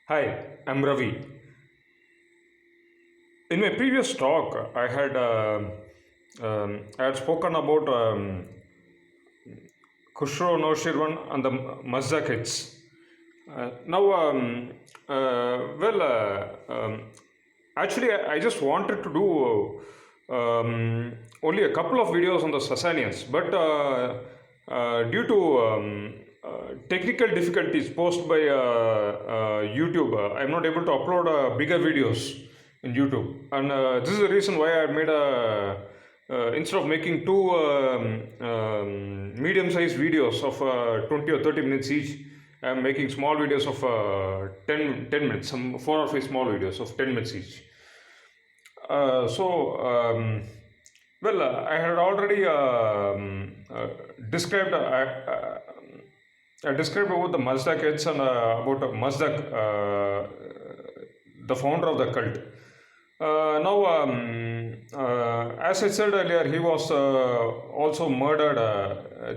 Hi, I'm Ravi. In my previous talk, I had spoken about Khushro Noshirwan and the Mazda kids. Now, well, actually, I just wanted to do only a couple of videos on the Sasanians, but due to technical difficulties posed by YouTube, I'm not able to upload bigger videos in YouTube, and this is the reason why I made a instead of making two medium-sized videos of 20 or 30 minutes each. I'm making small videos of 10 minutes, some 4 or 5 small videos of 10 minutes each. I had already described I described about the Mazdak kids and about Mazdak, the founder of the cult. As I said earlier, he was also murdered,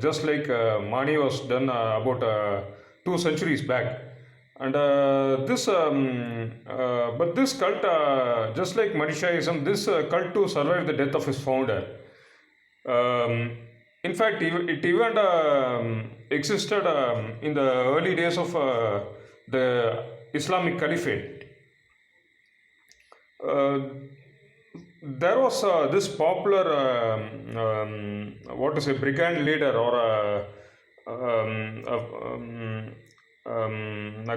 just like Mani was done about 2 centuries back. And but this cult, just like Manishaism, this cult too survived the death of his founder. In fact, it even existed in the early days of the Islamic Caliphate. There was this popular, what to say, brigand leader or a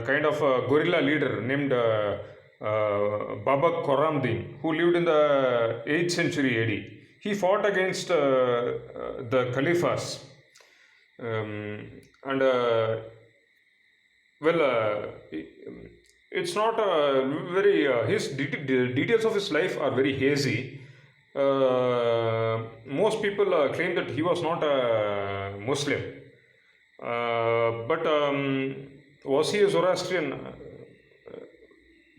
kind of a guerrilla leader named Babak Khorramdin, who lived in the 8th century AD. He fought against the caliphs, and well, it's not very. Details of his life are very hazy. Most people claim that he was not a Muslim, but was he a Zoroastrian?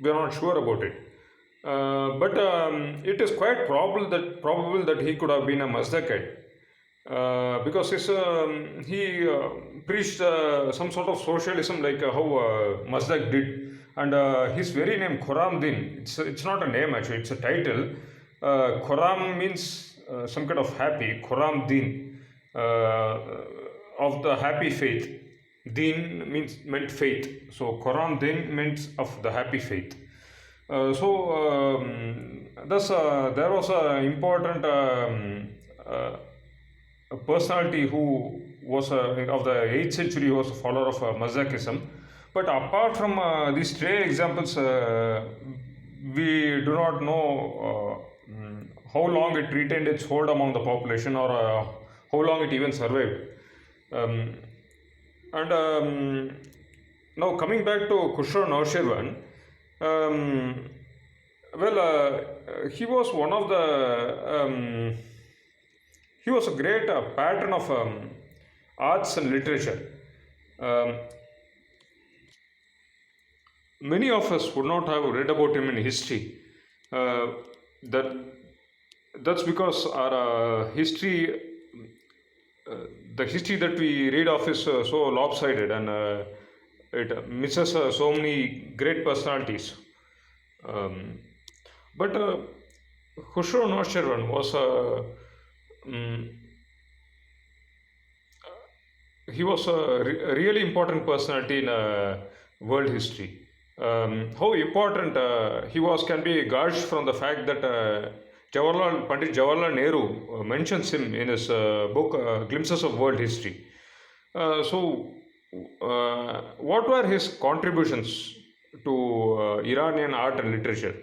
We are not sure about it. But it is quite probable that he could have been a Mazdakite. Because he preached some sort of socialism like how Mazdak did, and his very name Khorramdin, it's not a name actually, it's a title. Khorram means some kind of happy. Khorramdin, of the happy faith. Din meant faith, so Khorramdin means of the happy faith. Thus there was an important a personality who was of the 8th century, was a follower of Mazdakism. But apart from these stray examples, we do not know how long it retained its hold among the population, or how long it even survived. Now coming back to Khushro Noshirwan, he was one of the he was a great patron of arts and literature. Many of us would not have read about him in history. That's because our the history that we read of is so lopsided, and it misses so many great personalities. But Khushro Noshirwan was he was a really important personality in world history. How important he was can be gauged from the fact that Pandit Jawaharlal Nehru mentions him in his book Glimpses of World History. What were his contributions to Iranian art and literature?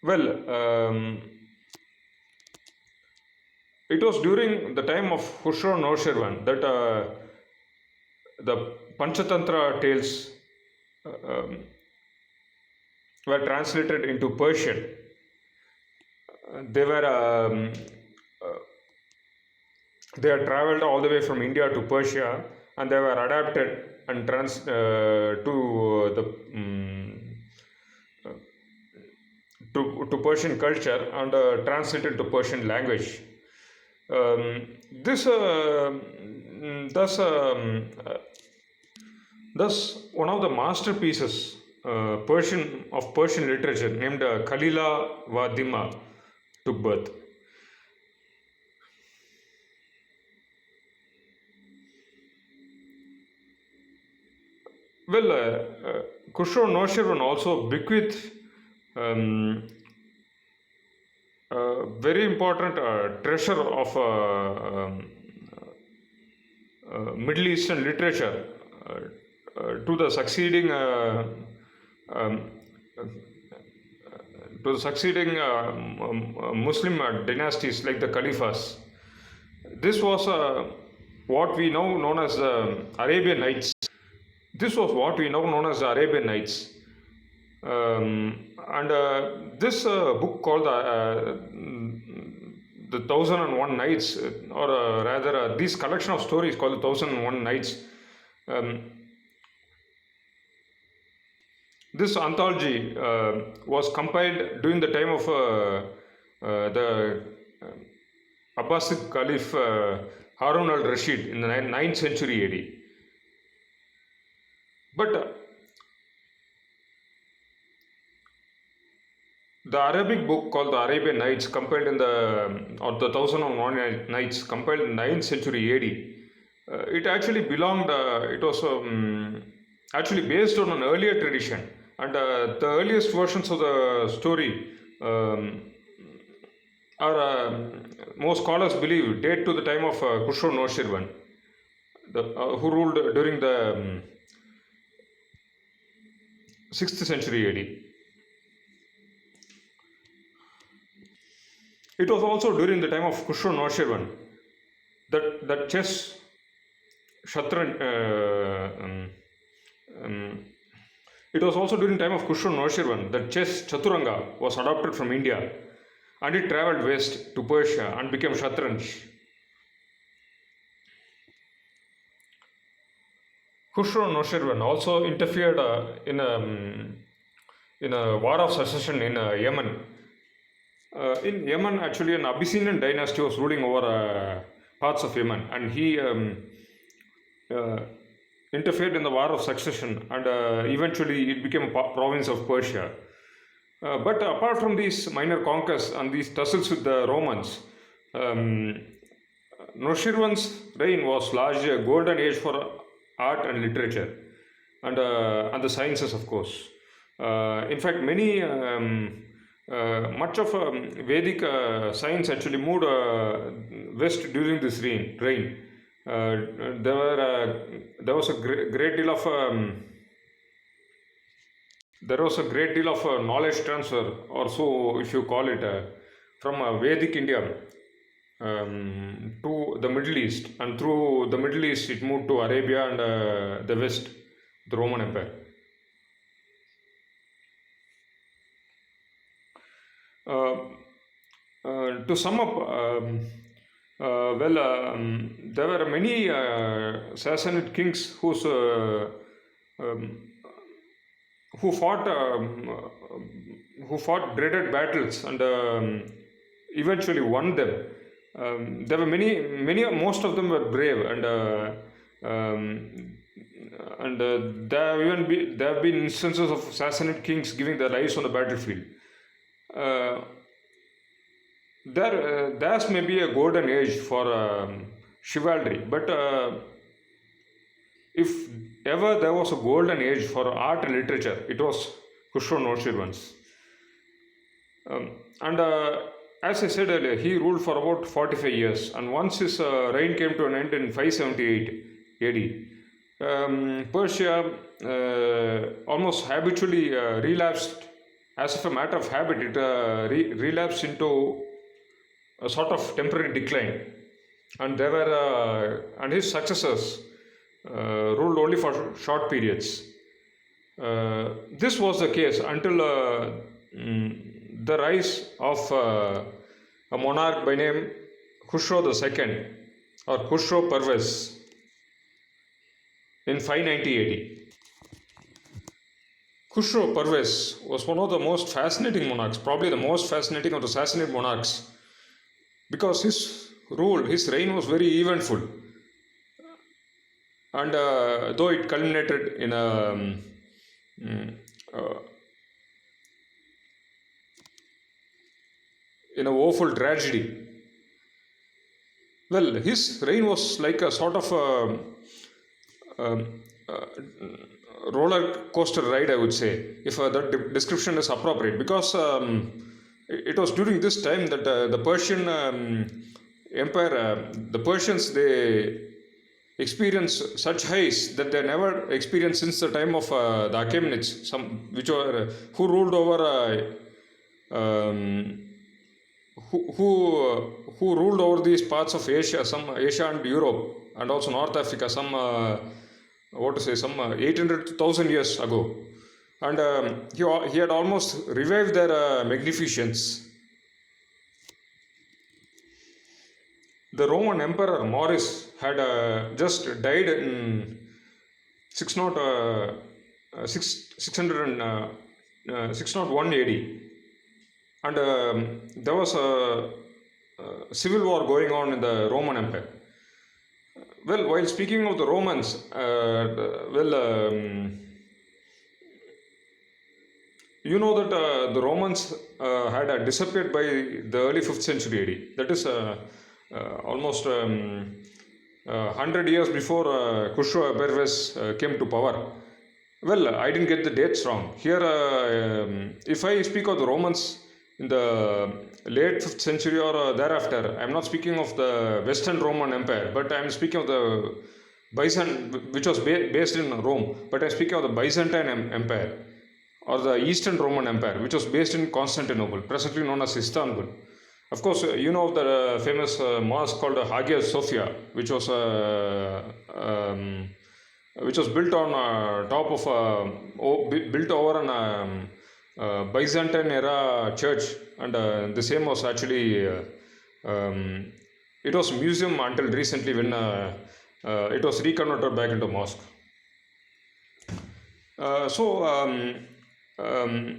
Well, it was during the time of Khushro Noshirwan that the Panchatantra tales were translated into Persian. They were they had traveled all the way from India to Persia, and they were adapted and to Persian culture, and translated to Persian language. This thus Thus, one of the masterpieces Persian literature named Khalila wa Dimma took birth. Well, Khusro Noshirwan also bequeathed um, very important treasure of Middle Eastern literature to the succeeding um, Muslim dynasties like the Caliphs. This was what we now known as Arabian Nights. This was what we now known as the Arabian Nights. And this book called the 1001 Nights, or rather this collection of stories called the 1001 Nights. This anthology was compiled during the time of the Abbasid Caliph Harun al-Rashid in the 9th century AD. But the Arabic book called the Arabian Nights, compiled in the 1001 Nights, compiled in 9th century AD, it actually belonged, it was actually based on an earlier tradition, and the earliest versions of the story are, most scholars believe, date to the time of Khusro Noshirwan, who ruled during the 6th century AD. It was also during the time of Khusro Noshirwan that chess, Shatranj, it was also during the time of Khusro Noshirwan that chess Chaturanga was adopted from India, and it travelled west to Persia and became Shatranj. Khusro Noshirwan also interfered in a war of succession in Yemen. In Yemen, actually, an Abyssinian dynasty was ruling over parts of Yemen, and he interfered in the war of succession, and eventually it became a province of Persia. But apart from these minor conquests and these tussles with the Romans, Noshirwan's reign was largely a golden age for art and literature, and the sciences, of course. In fact, much of Vedic science actually moved west during this reign. There was a great deal of knowledge transfer, or so if you call it, from Vedic India to the Middle East, and through the Middle East it moved to Arabia and the West, the Roman Empire. To sum up, there were many Sassanid kings who fought dreaded battles and eventually won them. There were most of them were brave, and there have been instances of Sassanid kings giving their lives on the battlefield. There's maybe a golden age for chivalry, but if ever there was a golden age for art and literature, it was Khusro Noshirwan's. And as I said earlier, he ruled for about 45 years, and once his reign came to an end in 578 AD, Persia almost habitually relapsed. As if a matter of habit, it relapsed into a sort of temporary decline, and his successors ruled only for short periods. This was the case until the rise of a monarch by name Khusro II, or Khusro Parvez, in 590 AD. Khusro Parvez was one of the most fascinating monarchs, probably the most fascinating of the Sassanid monarchs, because his reign was very eventful. and though it culminated in mm, uh, a woeful tragedy. Well, his reign was like a sort of um, uh, roller coaster ride, I would say, if that description is appropriate, because it was during this time that the Persian Empire, the Persians, they experienced such highs that they never experienced since the time of the Achaemenids, some which were who ruled over um, who ruled over these parts of Asia, some Asia and Europe, and also North Africa, some what to say, some 800,000 years ago, and he had almost revived their magnificence. The Roman Emperor Maurice had just died in 601 AD, and there was a civil war going on in the Roman Empire. Well, while speaking of the Romans, you know that the Romans had disappeared by the early 5th century AD. That is almost 100 years before Khusro Pervez came to power. Well, I didn't get the dates wrong. Here, if I speak of the Romans in the late 5th century or thereafter, I'm not speaking of the Western Roman Empire, but I'm speaking of the which was based in Rome, but I'm speaking of the Byzantine Empire, or the Eastern Roman Empire, which was based in Constantinople, presently known as Istanbul. Of course, you know the famous mosque called Hagia Sophia, which was built on top of built over an Byzantine era church, and the same was actually it was a museum until recently when it was reconverted back into mosque.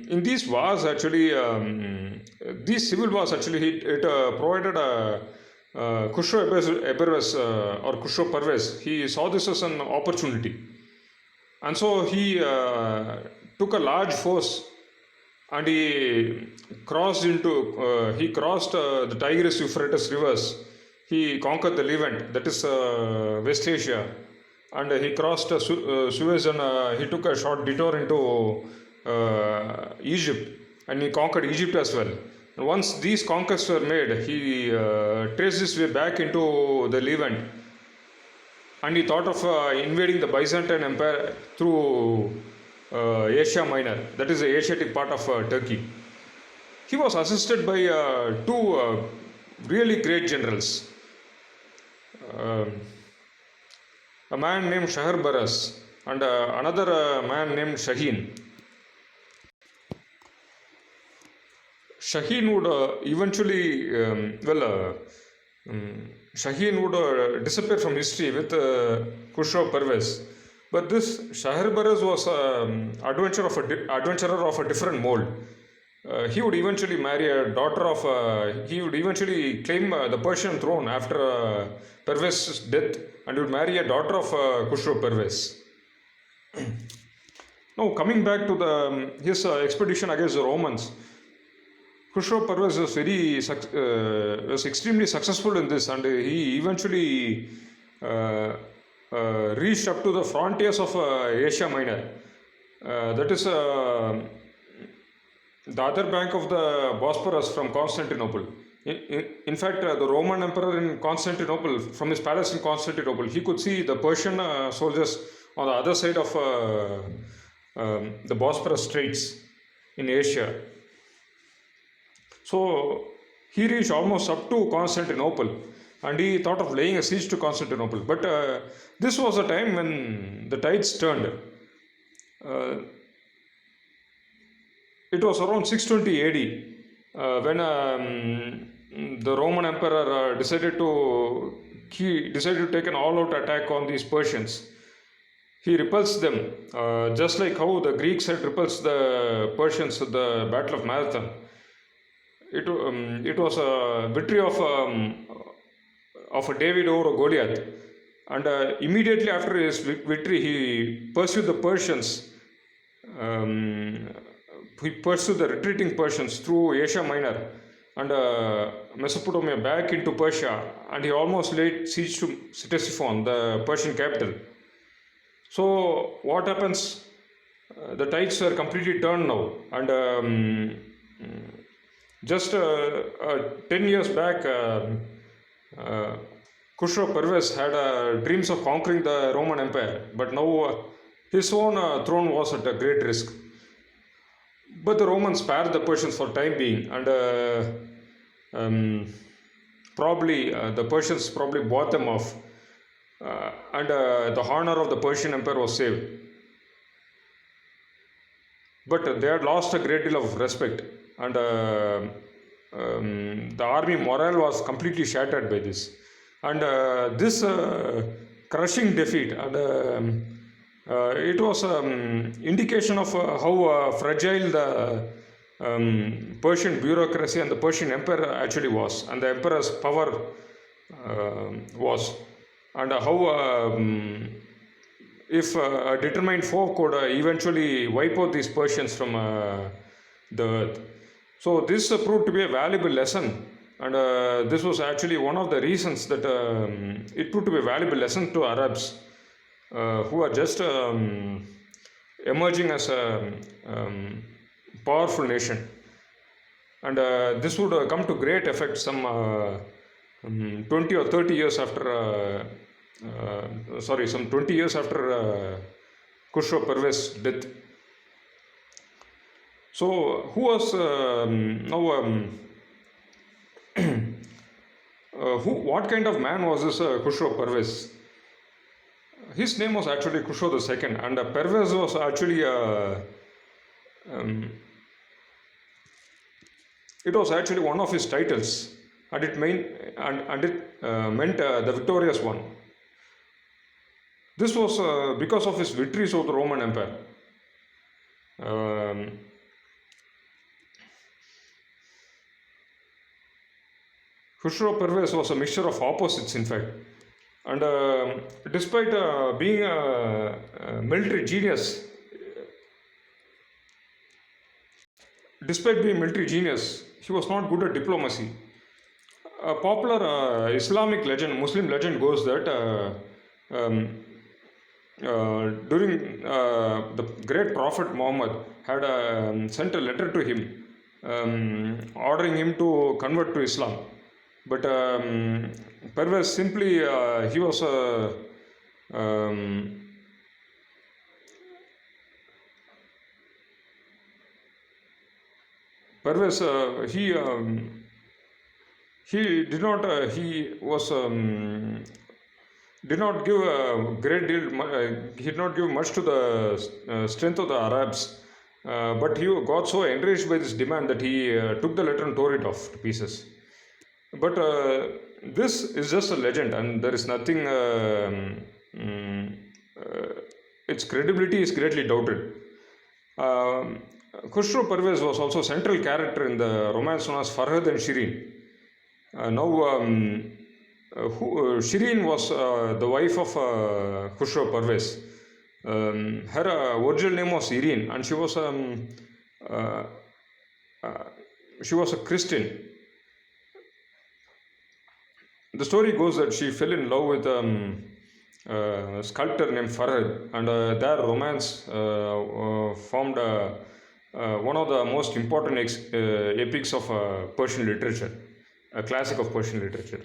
In these wars, actually, these civil wars, actually, it provided Khusro Pervez or Khusro Pervez. He saw this as an opportunity, and so he took a large force, and he crossed the Tigris Euphrates rivers. He conquered the Levant, that is West Asia, and he crossed Suez, and he took a short detour into Egypt, and he conquered Egypt as well. And once these conquests were made, he traced his way back into the Levant, and he thought of invading the Byzantine Empire through Asia Minor, that is the Asiatic part of Turkey. He was assisted by two really great generals, a man named Shaharbaraz and another man named Shaheen. Shaheen would eventually, Shaheen would disappear from history with Khusro Pervez. But this Shaharbaraz was adventurer of a different mold. He would eventually marry a daughter of, he would eventually claim the Persian throne after Pervez's death, and would marry a daughter of Khusro Pervez. Now, coming back to his expedition against the Romans, Khusro Pervez was extremely successful in this, and he eventually reached up to the frontiers of Asia Minor. That is the other bank of the Bosphorus from Constantinople. In fact, the Roman emperor in Constantinople, from his palace in Constantinople, he could see the Persian soldiers on the other side of the Bosphorus Straits in Asia. So he reached almost up to Constantinople, and he thought of laying a siege to Constantinople. But this was a time when the tides turned. It was around 620 AD when the Roman emperor decided to take an all-out attack on these Persians. He repulsed them, just like how the Greeks had repulsed the Persians at the Battle of Marathon. It was a victory of a David over Goliath. And immediately after his victory, he pursued the Persians. Um, he pursued the retreating Persians through Asia Minor and Mesopotamia back into Persia, and he almost laid siege to Ctesiphon, the Persian capital. So what happens? The tides are completely turned now, and just 10 years back, Khusro Pervez had dreams of conquering the Roman Empire, but now his own throne was at a great risk. But the Romans spared the Persians for time being, and probably the Persians probably bought them off, and the honor of the Persian Empire was saved. But they had lost a great deal of respect, and the army morale was completely shattered by this. And this crushing defeat, and it was indication of how fragile the Persian bureaucracy and the Persian empire actually was, and the emperor's power was, and how if a determined foe could eventually wipe out these Persians from the earth. So this proved to be a valuable lesson, and this was actually one of the reasons that it proved to be a valuable lesson to Arabs who are just emerging as a powerful nation. And this would come to great effect some 20 or 30 years after some 20 years after Khusro Pervez's death. So who was what kind of man was this Khusro Pervez? His name was actually Khusro II, and Pervez was actually it was actually one of his titles, and it meant the victorious one. This was because of his victories over the Roman Empire. Khusro Pervez was a mixture of opposites, in fact. And despite being a military genius, he was not good at diplomacy. A popular Islamic legend, Muslim legend goes that during the great Prophet Muhammad had sent a letter to him ordering him to convert to Islam. But Pervez simply, he was Pervez, he did not, he was, did not give a great deal, he did not give much to the strength of the Arabs, but he got so enraged by this demand that he took the letter and tore it off to pieces. But this is just a legend, and there is nothing, its credibility is greatly doubted. Khusro Pervez was also a central character in the romance known as Farhad and Shireen. Shireen was the wife of Khusro Pervez. Her original name was Irene, and she was a Christian. The story goes that she fell in love with a sculptor named Farhad, and their romance formed one of the most important epics of Persian literature, a classic of Persian literature.